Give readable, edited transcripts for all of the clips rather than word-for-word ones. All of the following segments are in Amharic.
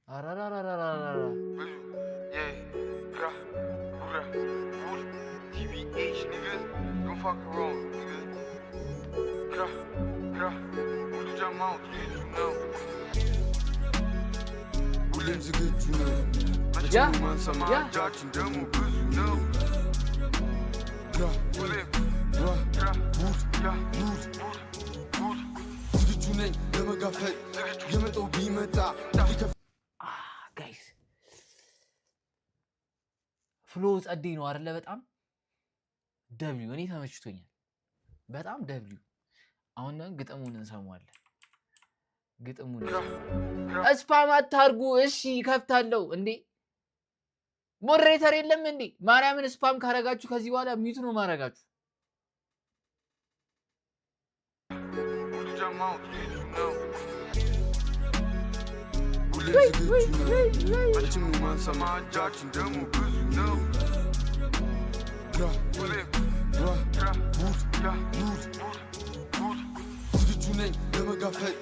አራራራራራ TBH nigga, don't fuck around nigga. Who jump out, you know. Williams a good you know. Yeah. Judging them who good you know. ጋይስ ፍሎ ጸዴ ነው አይደለ? በጣም ደብሊው እኔ ተመችቶኛል። በጣም ደብሊው። አሁን ግጥሙን እንሰማዋለን። ግጥሙን ስፓም አታርጉ እሺ። ከፍታለሁ እንዴ ሞዴሬተር የለም እንዴ? ማርያምን ስፓም ካረጋችሁ ከዚህ በኋላ ሚዩት ነው ማረጋችሁ። ነኝ ለመጋፈጥ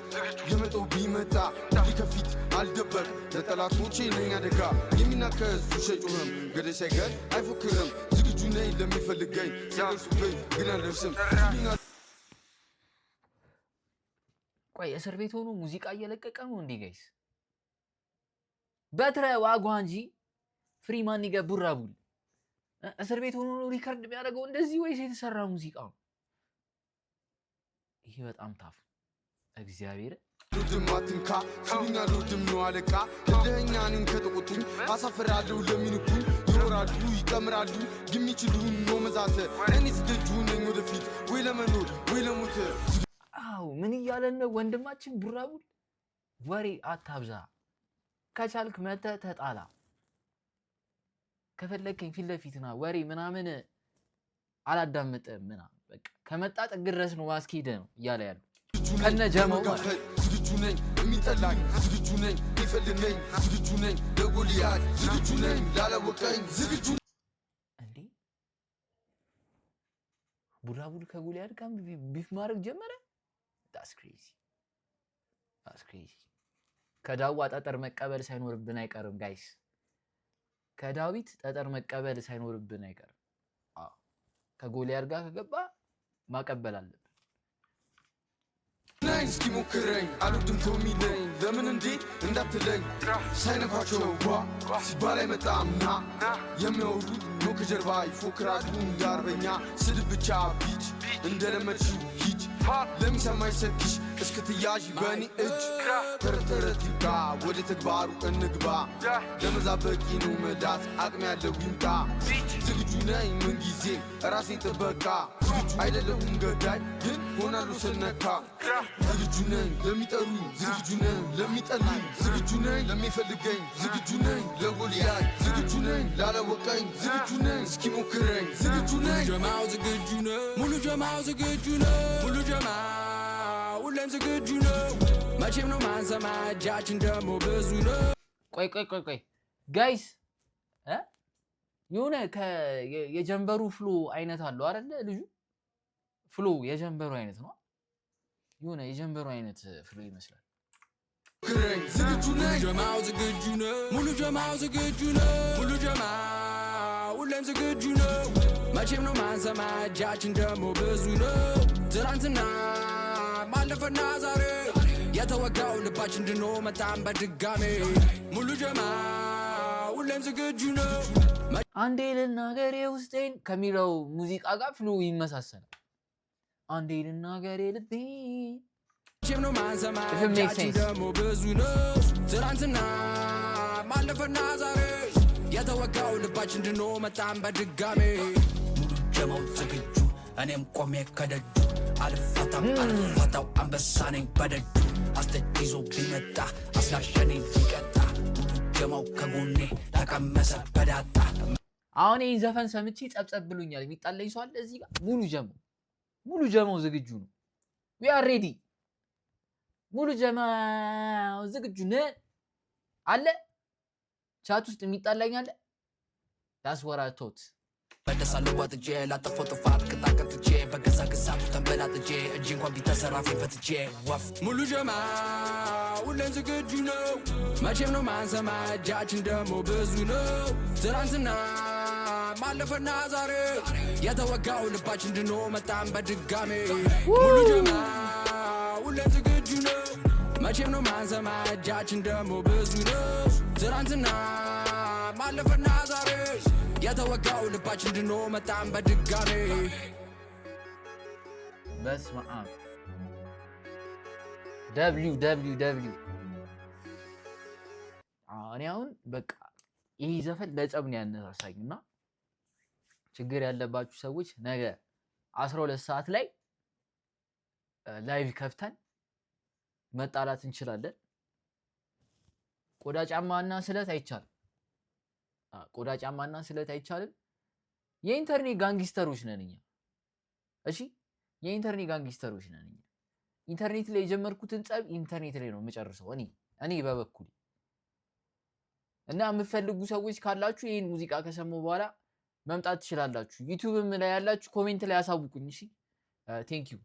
የመጣው ቢመጣ ሊከፊት አልደበቅ ለጠላቶቼ ነኝ አደጋ የሚናከስ ውሸጩህም ገደይ ሳይገል አይፎክርም ዝግጁ ነኝ ለሚፈልገኝ ሲያንሱብኝ ግን አልደርስም። ቆይ እስር ቤት ሆኖ ሙዚቃ እየለቀቀ ነው እንዴ ጋይስ? በትረ ዋጓ እንጂ ፍሪማን ይገቡራቡል እስር ቤት ሆኖ ሪከርድ የሚያደርገው እንደዚህ ወይስ የተሰራ ሙዚቃ ነው? ይሄ በጣም ታፍ እግዚአብሔር ዱድማትንካ ሲሉኛ ዱድም ነው አለቃ ለደኛንን ከተቆጡኝ አሳፈራለሁ ለሚንኩኝ ይኖራሉ ይቀምራሉ የሚችሉን ነው መዛተ እኔ ዝግጁ ነኝ ወደፊት ወይ ለመኖር ወይ ለሞት። አው ምን እያለን ነው ወንድማችን ቡራቡል? ወሬ አታብዛ። ከቻልክ መተ ተጣላ፣ ከፈለከኝ ፊት ለፊትና ወሬ ምናምን አላዳምጥም ምናምን በቃ ከመጣ ጥግ ድረስ ነው ማስኪደ ነው እያለ ያለው ከነ ጀማው ማለት ዝግጁ ነኝ የሚጠላኝ ዝግጁ ነኝ ይፈልገኝ ዝግጁ ነኝ ለጎልያድ ዝግጁ ነኝ ላለወቀኝ ዝግጁ እንዴ ቡራቡል ከጎልያድ ጋር ቢፍ ማድረግ ጀመረ። that's crazy ከዳዋ ጠጠር መቀበል ሳይኖርብን አይቀርም ጋይስ። ከዳዊት ጠጠር መቀበል ሳይኖርብን አይቀርም። ከጎልያድ ጋር ከገባ ማቀበል አለብን። ናይን እስኪ ሞክረኝ አልወድም ተውሚለኝ ለምን እንዴት እንዳትለኝ ሳይነኳቸው ዋ ሲባል አይመጣምና የሚያወሩት ነው ከጀርባ ይፎክራሉ እንዳርበኛ ስድብ ብቻ ቢች እንደለመድሽው ሂጅ ለሚሰማኝ ሰክሽ እስክትያዥ በእኔ እጅ ተረተረት ይብቃ ወደ ተግባሩ እንግባ ለመዛበቂ ነው መዳት አቅም ያለው ይምጣ ዝግጁ ነኝ ምን ጊዜ ራሴን ጥበቃ ዝግጁ አይደለሁም ገዳይ ግን ሆናለሁ ስነካ ዝግጁ ነኝ ለሚጠሩኝ ዝግጁ ነኝ ለሚጠሉኝ ዝግጁ ነኝ ለሚፈልገኝ ዝግጁ ነኝ ለጎልያድ ዝግጁ ነኝ ላለወቀኝ ዝግጁ ነኝ እስኪሞክረኝ ዝግጁ ነኝ ጀማው ዝግጁ ነኝ ሙሉ ጀማው ዝግጁ ነኝ ሙሉ ጀማው ሁሌም ዝግጁ ነው መቼም ነው ማንሰማ እጃችን ደግሞ ብዙ ነው። ቆይ ጋይስ የሆነ የጀንበሩ ፍሎ አይነት አለው አይደለ? ልጁ ፍሎ የጀንበሩ አይነት ነው። የሆነ የጀንበሩ አይነት ፍሎ ይመስላል። ዝግጁ ነኝ ጀማው ዝግጁ ነው ሙሉ ጀማው ዝግጁ ነው ሙሉ ጀማው ሁሌም ዝግጁ ነው መቼም ነው ማንሰማ እጃችን ደግሞ ብዙ ነው። ትናንትና ማለፈና ዛሬ የተወጋው ልባችን እንድኖ መጣም በድጋሜ ሙሉ ጀማው ሁሌም ዝግጁ ነው። አንዴ ልናገሬ ውስጤን ከሚለው ሙዚቃ ጋር ፍሎ ይመሳሰላል። አንዴ ልናገሬ ልቤን መቼም ነው ማንሰማ እጃችን ደግሞ ብዙ ነው። ትናንትና ማለፈና ዛሬ የተወጋው ልባችን እንድኖ መጣም በድጋሜ ሙሉ ጀማው ዝግጁ እኔም ቆሜ ከደጁ አልፋታው አንበሳ ነኝ በደጁ አስተይዞ ቢመጣ አስላሸኔ ቢቀጣ ሙሉ ጀማው ከጎኔ ተቀመሰ በዳጣ። አሁን ይህን ዘፈን ሰምቼ ጸብጸብ ብሎኛል። የሚጣለኝ ሰው አለ እዚህ ጋር? ሙሉ ጀማው ዝግጁ ነው። we are ready ሙሉ ጀማው ዝግጁ ነን አለ። ቻት ውስጥ የሚጣለኝ አለ። that's what I thought በደሳለሁ ወጥጄ ላጠፋው ጥፋት ቅጣቅጥቼ በገዛ ግዛቱ ተንበላጥጄ እጅ እንኳን ቢተሰራፊ ፈትቼ ወፍ ሙሉ ጀማው ሁሌም ዝግጁ ነው መቼም ነው ማንሰማ እጃችን ደግሞ ብዙ ነው ትናንትና ማለፈና ዛሬ የተወጋው ልባችን ድኖ መጣን በድጋሜ ሙሉ ጀማ ሁሌም ዝግጁ ነው መቼም ነው ማንሰማ እጃችን ደግሞ ብዙ ነው ትናንትና ማለፈና ዛሬ የተወጋው ልባችን ድኖ መጣን በድጋሜ በስመ አብ www እኔ አሁን በቃ ይሄ ዘፈን ለጸብ ነው ያነሳሳኝና ችግር ያለባችሁ ሰዎች ነገ 12 ሰዓት ላይ ላይቭ ከፍተን መጣላት እንችላለን። ቆዳ ጫማና ስለት አይቻልም። ቆዳ ጫማና ስለት አይቻልም። የኢንተርኔት ጋንግስተሮች ነን እኛ። እሺ የኢንተርኔት ጋንግስተሮች ነን እኛ። ኢንተርኔት ላይ የጀመርኩትን ጸብ ኢንተርኔት ላይ ነው የምጨርሰው እኔ በበኩሌ። እና የምትፈልጉ ሰዎች ካላችሁ ይሄን ሙዚቃ ከሰሙ በኋላ መምጣት ትችላላችሁ። ዩቲዩብም ላይ ያላችሁ ኮሜንት ላይ አሳውቁኝ። እሺ ቴንክ ዩ።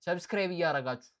ሰብስክራይብ እያደረጋችሁ